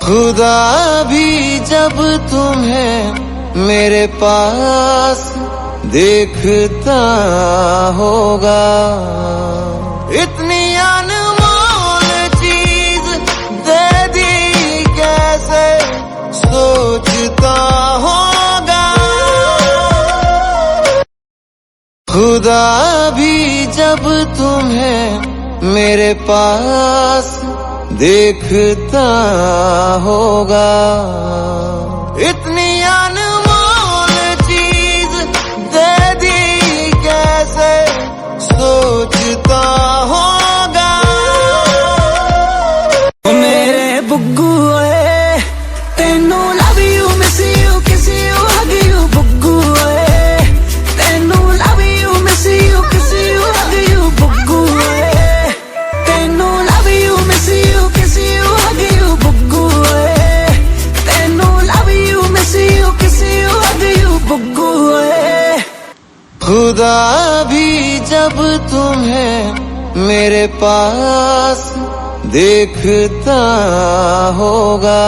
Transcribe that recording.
खुदा भी जब तुम्हें मेरे पास देखता होगा, इतनी अनमोल चीज दे दी कैसे सोचता होगा। खुदा भी जब तुम्हें मेरे पास देखता होगा, इतनी अनमोल चीज दे दी कैसे सोचता होगा। मेरे बुग्गू ओए तेनू लव यू मिस यू किस यू हग यू बुग्गू ओए तेनू लव यू मिस यू किस यू हग यू बुग्गू ओए तेनू लव यू मिस यू किस यू हग यू बुग्गू ओए तेनू लव यू मिस यू किस यू हग यू बुग्गू ओए। खुदा भी जब तुम्हें मेरे पास देखता होगा।